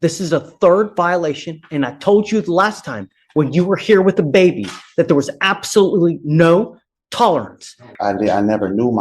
This is a third violation. And I told you the last time when you were here with the baby that there was absolutely no tolerance. I never knew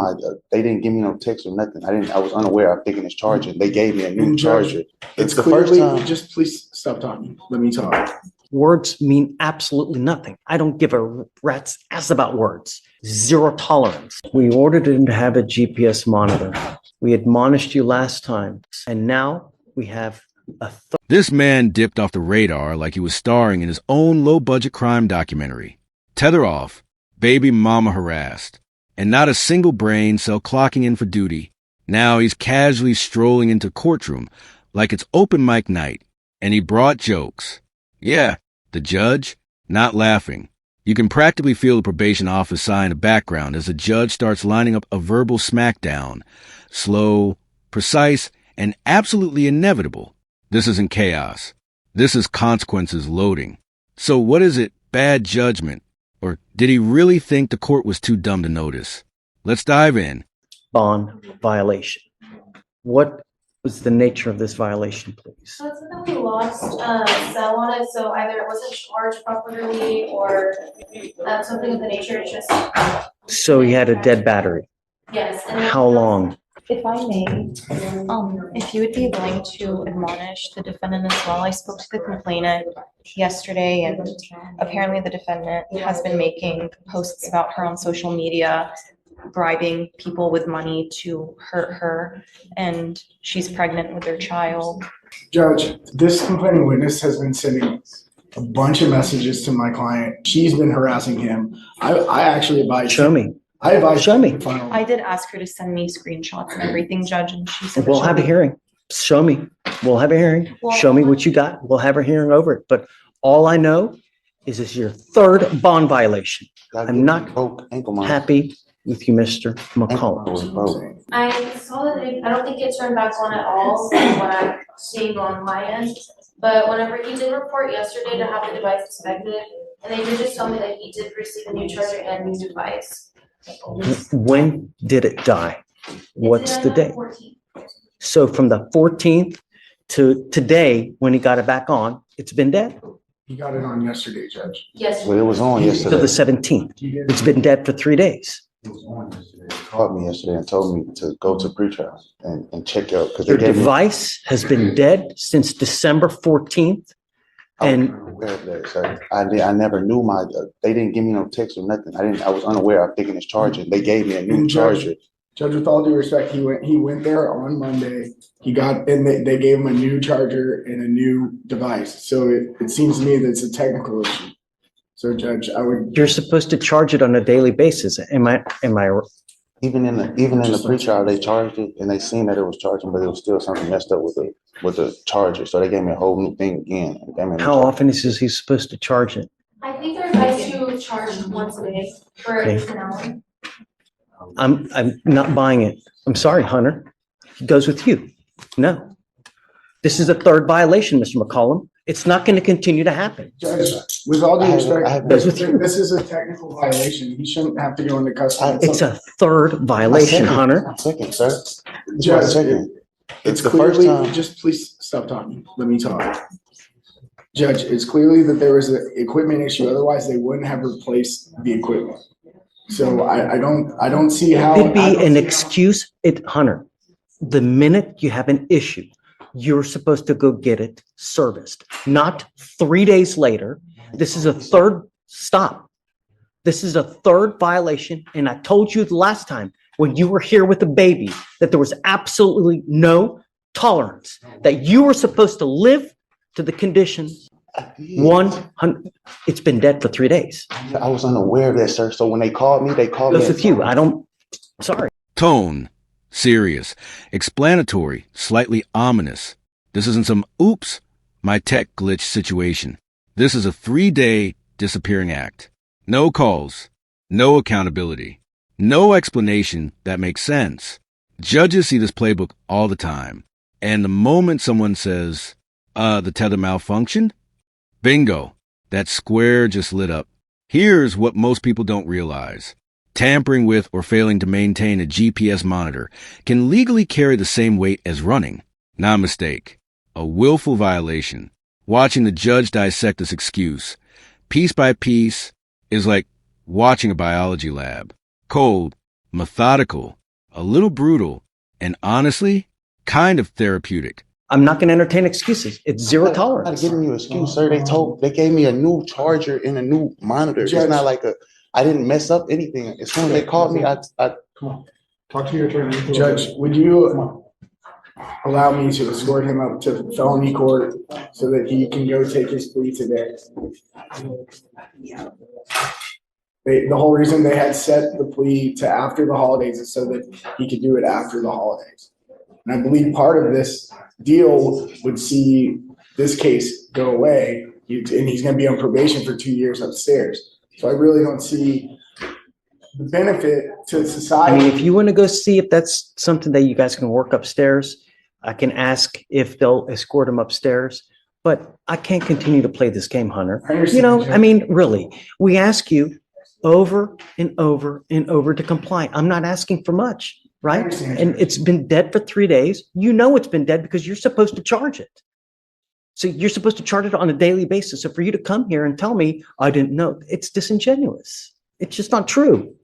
they didn't give me no text or nothing. I was unaware of taking this charger. They gave me a new charger. It's the clearly, first time. Just please stop talking. Let me talk. Words mean absolutely nothing. I don't give a rat's ass about words. Zero tolerance. We ordered him to have a GPS monitor. We admonished you last time. And now we have a This man dipped off the radar like he was starring in his own low-budget crime documentary. Tether off, baby mama harassed, and not a single brain cell clocking in for duty. Now he's casually strolling into Courtroom like it's open mic night, and he brought jokes. Yeah, the judge, not laughing. You can practically feel the probation office sigh in the background as the judge starts lining up a verbal smackdown. Slow, precise, and absolutely inevitable. This isn't chaos. This is consequences loading. So what is it? Bad judgment? Or did he really think the court was too dumb to notice? Let's dive in. Bond violation. What was the nature of this violation, please? So it's that we lost cell on it, so either it wasn't charged properly or something of the nature. It's just. So he had a dead battery. Yes. And how long? If I may, if you would be willing to admonish the defendant as well. I spoke to the complainant yesterday, and apparently the defendant has been making posts about her on social media, bribing people with money to hurt her, and she's pregnant with their child. Judge, this complaining witness has been sending a bunch of messages to my client. She's been harassing him. I actually advise. Show me. I advise. Show me. I did ask her to send me screenshots and everything, Judge, and she said We'll have a hearing. Show me. We'll have a hearing. Show me what you got. We'll have a hearing over it. But all I know is this is your third bond violation. I'm not happy with you, Mr. McCollum. I saw that I don't think it turned back on at all from what I'm seeing on my end. But whenever he did report yesterday to have the device inspected, and they did just tell me that he did receive a new charger and new device. When did it die? What's the date? 14th. So from the 14th to today, when he got it back on, it's been dead? He got it on yesterday, Judge. Yes. Well, it was on yesterday. To the 17th. It's been dead for 3 days. It was on yesterday. They called me yesterday and told me to go to pretrial and check out because Your device has been dead since December 14th. And aware of that, sir. I never knew they didn't give me no text or nothing. I was unaware of taking this charger. They gave me a new charger. Judge, with all due respect, he went there on Monday. They gave him a new charger and a new device. So it seems to me that it's a technical issue. So, Judge, you're supposed to charge it on a daily basis. Am I Even in the pretrial, they charged it and they seen that it was charging, but it was still something messed up with the charger. So they gave me a whole new thing again. How often is he supposed to charge it? I think they're advised to charge once a day for at least an hour. I'm not buying it. I'm sorry, Hunter. He goes with you. No. This is a third violation, Mr. McCollum. It's not going to continue to happen. Judge, with all due respect, this is a technical violation. He shouldn't have to go into custody. It's a third violation, Hunter. Second, sir. Judge, it's the clearly, first time. just please stop talking. Let me talk. Judge, it's clearly that there was an equipment issue. Otherwise, they wouldn't have replaced the equipment. So I don't see how. It'd be an excuse, Hunter. The minute you have an issue, you're supposed to go get it serviced, not 3 days later. This is a third stop. This is a third violation. And I told you the last time when you were here with the baby that there was absolutely no tolerance, that you were supposed to live to the conditions. 100. It's been dead for 3 days. I was unaware of that, sir. So when they called me, Goes with you. Sorry. Tone. Serious. Explanatory. Slightly ominous. This isn't some oops, my tech glitch situation. This is a 3-day disappearing act. No calls. No accountability. No explanation that makes sense. Judges see this playbook all the time. And the moment someone says, the tether malfunctioned, bingo, that square just lit up. Here's what most people don't realize. Tampering with or failing to maintain a GPS monitor can legally carry the same weight as running. Not a mistake. a willful violation. Watching the judge dissect this excuse, piece by piece, is like watching a biology lab. Cold, methodical, a little brutal, and honestly, kind of therapeutic. I'm not going to entertain excuses. It's zero I'm not tolerance. giving you an excuse, sir. They gave me a new charger and a new monitor. It's Judge. not like I didn't mess up anything. As soon as they called me, I Come on, talk to your attorney. Judge, would you allow me to escort him up to felony court so that he can go take his plea today? The whole reason they had set the plea to after the holidays is so that he could do it after the holidays. And I believe part of this deal would see this case go away, and he's gonna be on probation for 2 years upstairs. So I really don't see the benefit to I society. mean, if you want to go see if that's something that you guys can work upstairs, I can ask if they'll escort him upstairs. But I can't continue to play this game, Hunter. I understand, You know, Judge. I mean, really, we ask you over and over and over to comply. I'm not asking for much, I right? understand, And Judge. it's been dead for 3 days. You know it's been dead because you're supposed to charge it. So you're supposed to charge it on a daily basis. So for you to come here and tell me I didn't know, it's disingenuous. It's just not true.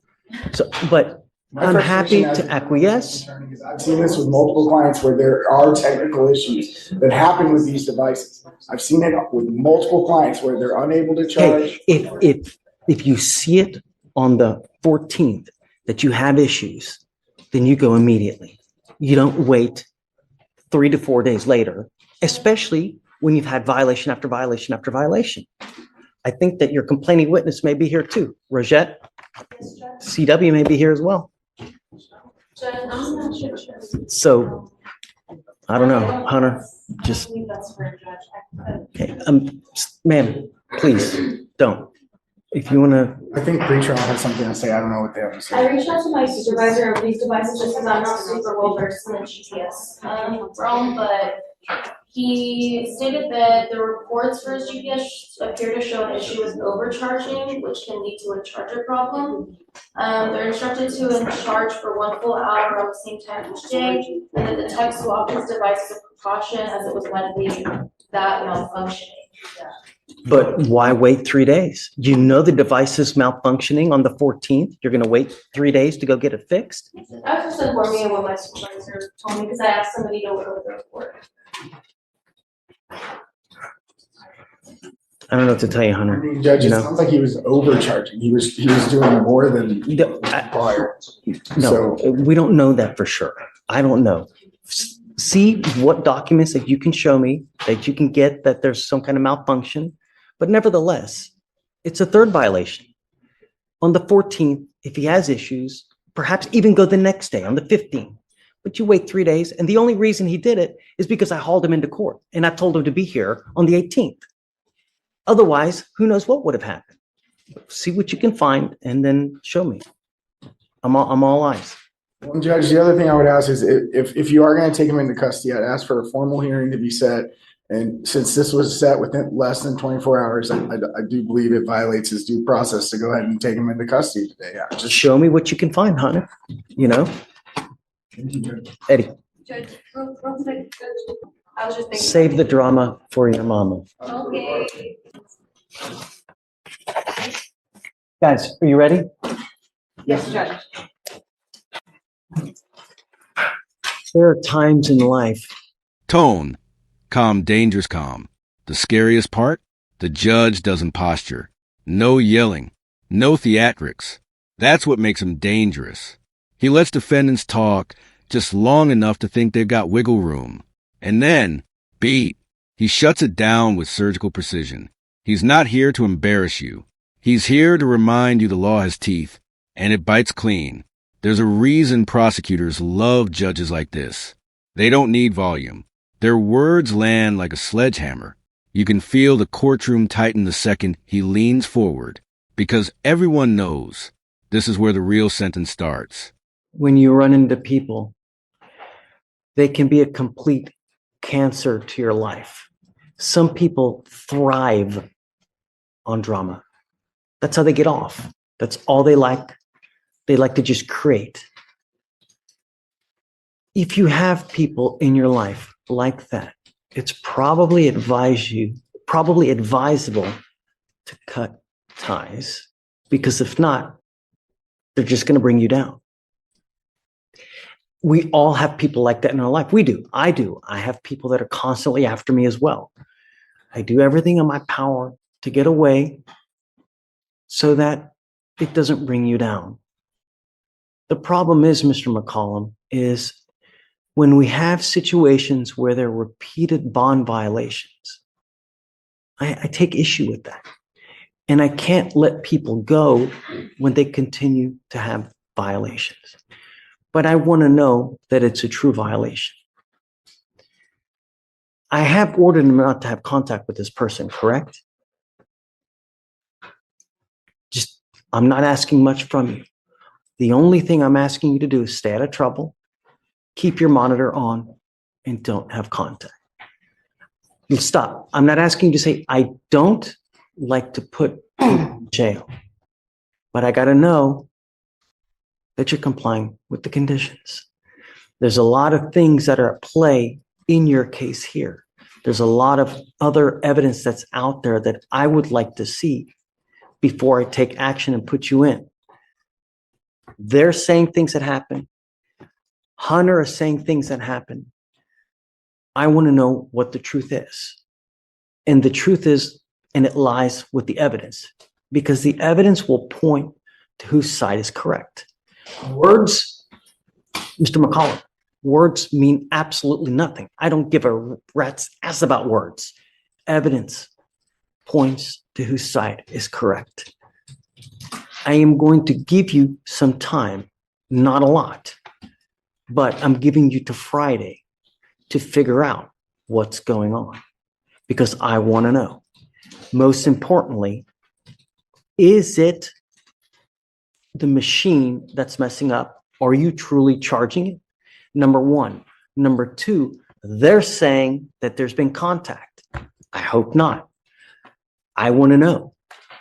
So, but My I'm happy frustration as to a acquiesce. attorney is I've seen this with multiple clients where there are technical issues that happen with these devices. I've seen it with multiple clients where they're unable to charge. Hey, if you see it on the 14th that you have issues, then you go immediately. You don't wait 3 to 4 days later, especially when you've had violation after violation after violation. I think that your complaining witness may be here too. Rosette, CW may be here as well. Judge, I'm not sure. So I don't know, Hunter, just, I believe that's for a judge. okay, ma'am, please don't. If you want to, I think pretrial has something to say. I don't know what they have to I say. reached out to my supervisor of these devices just because I'm not super well versed in the GPS realm, but he stated that the reports for his GPS appear to show an issue with overcharging, which can lead to a charger problem. They're instructed to charge for 1 full hour at the same time each day, and that the tech swapped his device as a precaution as it was likely that malfunctioning. but why wait 3 days? You know the device is malfunctioning on the 14th. You're going to wait 3 days to go get it fixed? I was just informing what my supervisor told me because I asked somebody to look over the report. I don't know what to tell you, I Hunter. mean, Judge, You it know. sounds like he was overcharging. He was doing more than I- prior. No, we don't know that for sure. I don't know. See what documents that you can show me that you can get that there's some kind of malfunction. But nevertheless, it's a third violation. On the 14th, if he has issues, perhaps even go the next day on the 15th. But you wait 3 days. And the only reason he did it is because I hauled him into court and I told him to be here on the 18th. Otherwise, who knows what would have happened. See what you can find and then show me. I'm all eyes. Well, Judge, the other thing I would ask is if you are going to take him into custody, I'd ask for a formal hearing to be set. And since this was set within less than 24 hours, I do believe it violates his due process to go ahead and take him into custody today. Yeah, Just show me what you can find, Hunter. You know, Eddie, Judge, real quick, Judge, I was just thinking. save the drama for your mama. Okay. Guys, are you ready? Yes, Judge. There are times in life. Tone. Calm, dangerous calm. The scariest part? The judge doesn't posture. No yelling. No theatrics. That's what makes him dangerous. He lets defendants talk just long enough to think they've got wiggle room. And then, beat. He shuts it down with surgical precision. He's not here to embarrass you. He's here to remind you the law has teeth, and it bites clean. There's a reason prosecutors love judges like this. They don't need volume. Their words land like a sledgehammer. You can feel the courtroom tighten the second he leans forward, because everyone knows this is where the real sentence starts. When you run into people, they can be a complete cancer to your life. Some people thrive on drama. That's how they get off. That's all they like. They like to just create. If you have people in your life like that, it's probably advisable to cut ties, because if not, they're just going to bring you down. We all have people like that in our life. We do. I do. I have people that are constantly after me as well. I do everything in my power to get away so that it doesn't bring you down. The problem is, Mr. McCollum, is when we have situations where there are repeated bond violations, I take issue with that. And I can't let people go when they continue to have violations. But I want to know that it's a true violation. I have ordered him not to have contact with this person, correct? I'm not asking much from you. The only thing I'm asking you to do is stay out of trouble, keep your monitor on, and don't have contact. You stop. I'm not asking you to say, I don't like to put people in jail, but I got to know that you're complying with the conditions. There's a lot of things that are at play in your case here. There's a lot of other evidence that's out there that I would like to see before I take action and put you in. They're saying things that happen. Hunter is saying things that happen. I want to know what the truth is. And the truth is, and it lies with the evidence, because the evidence will point to whose side is correct. Words, Mr. McCollum, words mean absolutely nothing. I don't give a rat's ass about words. Evidence points to whose side is correct. I am going to give you some time, not a lot, but I'm giving you to Friday to figure out what's going on, because I want to know. Most importantly, is it the machine that's messing up? Are you truly charging it? Number one. Number two, they're saying that there's been contact. I hope not. I want to know.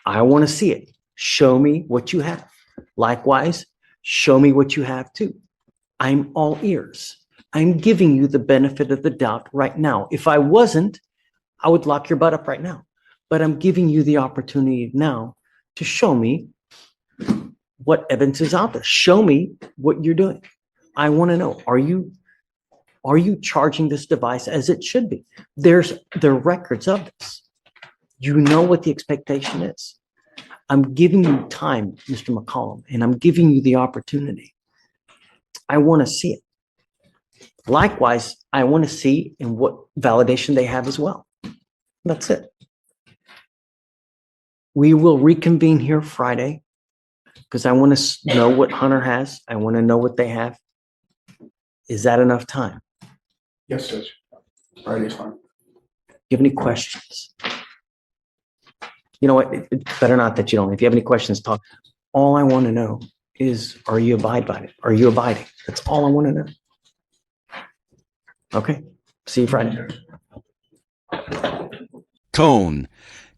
I want to see it. Show me what you have. Likewise, show me what you have too. I'm all ears. I'm giving you the benefit of the doubt right now. If I wasn't, I would lock your butt up right now. But I'm giving you the opportunity now to show me what evidence is out there. Show me what you're doing. I want to know, are you charging this device as it should be? There are records of this. You know what the expectation is. I'm giving you time, Mr. McCollum, and I'm giving you the opportunity. I want to see it. Likewise, I want to see in what validation they have as well. That's it. We will reconvene here Friday because I want to know what Hunter has. I want to know what they have. Is that enough time? Yes, Judge. Friday's fine. Do you have any questions? You know what? It's better not that you don't. If you have any questions, talk. All I want to know is, are you abide by it? Are you abiding? That's all I want to know. Okay. See you Friday. Tone,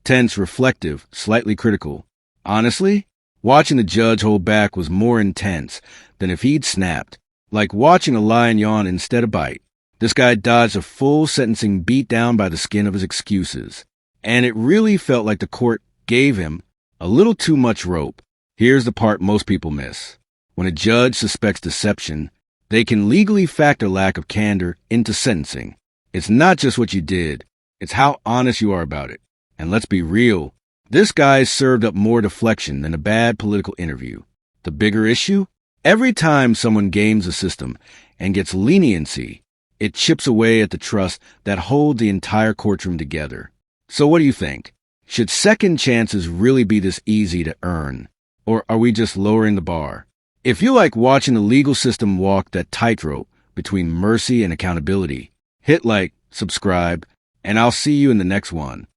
tense, reflective, slightly critical. Honestly, watching the judge hold back was more intense than if he'd snapped. Like watching a lion yawn instead of bite. This guy dodged a full sentencing beat down by the skin of his excuses. And it really felt like the court gave him a little too much rope. Here's the part most people miss. When a judge suspects deception, they can legally factor lack of candor into sentencing. It's not just what you did, it's how honest you are about it. And let's be real, this guy served up more deflection than a bad political interview. The bigger issue? Every time someone games the system and gets leniency, it chips away at the trust that holds the entire courtroom together. So what do you think? Should second chances really be this easy to earn? Or are we just lowering the bar? If you like watching the legal system walk that tightrope between mercy and accountability, hit like, subscribe, and I'll see you in the next one.